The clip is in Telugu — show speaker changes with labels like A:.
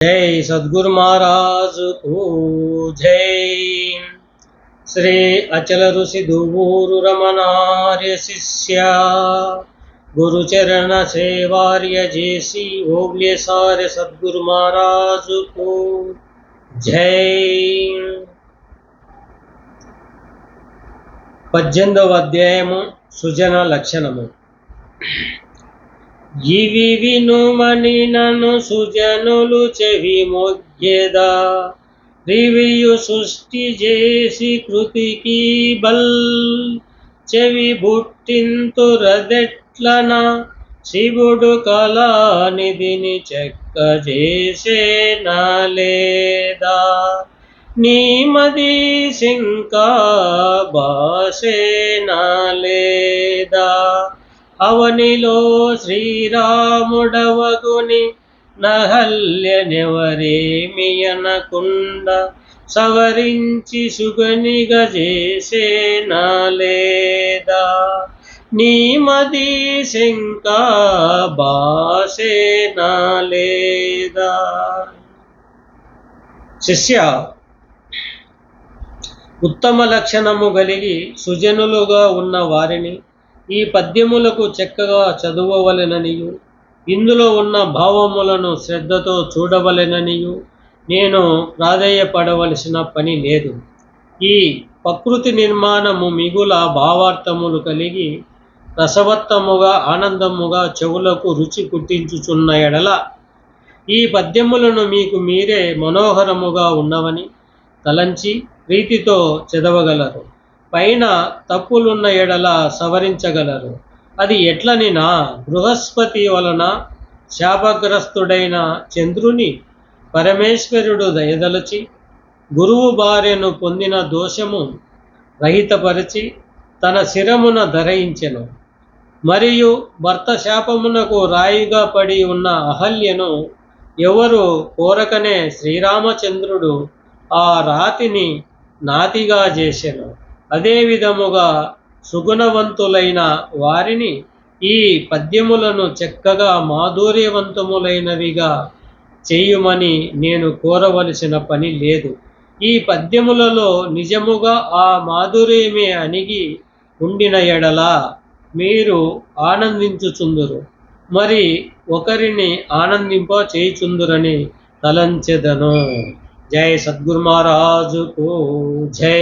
A: जय सद्गुरु महाराज को जय। श्री अचल ऋषि दुबूरु रमनार्य शिष्या गुरुचरण सेवार्य जेसी ओग्ल्य सारे सद्गुरु महाराज को जय। 18వ అధ్యాయము సుజన లక్షణము. ఇవి వినుమని నన్ను సుజనులు చెవి మొగ్గెదా, రివియు సృష్టి చేసి కృతికి బల్ చెవి బుట్టింతురదెట్లన శివుడు కళానిధిని చెక్క చేసే నాలేదా, నీమది శంకా బాసే నాలేదా, అవనిలో శ్రీరాముడవగుని నహల్యనెవరేమి అనకుండా సవరించి సుగనిగా చేసే నాలేదా, నీమది శంకా బాసే నాలేదా. శిష్య, ఉత్తమ లక్షణము కలిగి సుజనులుగా ఉన్న వారిని ఈ పద్యములకు చక్కగా చదువవలెననియు, ఇందులో ఉన్న భావములను శ్రద్ధతో చూడవలెననియు నేను ప్రాధేయపడవలసిన పని లేదు. ఈ ప్రకృతి నిర్మాణము మిగుల భావార్థములు కలిగి రసవత్తముగా ఆనందముగా చెవులకు రుచి పుట్టించుచున్న ఎడల ఈ పద్యములను మీకు మీరే మనోహరముగా ఉన్నవని తలంచి ప్రీతితో చదవగలరు. పైన తప్పులున్న ఎడల సవరించగలరు. అది ఎట్లనినా బృహస్పతి వలన శాపగ్రస్తుడైన చంద్రుని పరమేశ్వరుడు దయదలచి గురువు భార్యను పొందిన దోషము రహితపరిచి తన శిరమున ధరించెను. మరియు భర్త శాపమునకు రాయిగా పడి ఉన్న అహల్యను ఎవరు కోరకనే శ్రీరామచంద్రుడు ఆ రాతిని నాతిగా చేసెను. అదే విధముగా సుగుణవంతులైన వారిని ఈ పద్యములను చక్కగా మాధుర్యవంతములైనవిగా చేయుమని నేను కోరవలసిన పని లేదు. ఈ పద్యములలో నిజముగా ఆ మాధుర్యమే అణిగి ఉండిన ఎడల మీరు ఆనందించుచుందురు, మరి ఒకరిని ఆనందింప చేయుచుందురని తలంచెదను. జై సద్గురు మహారాజుకు జై.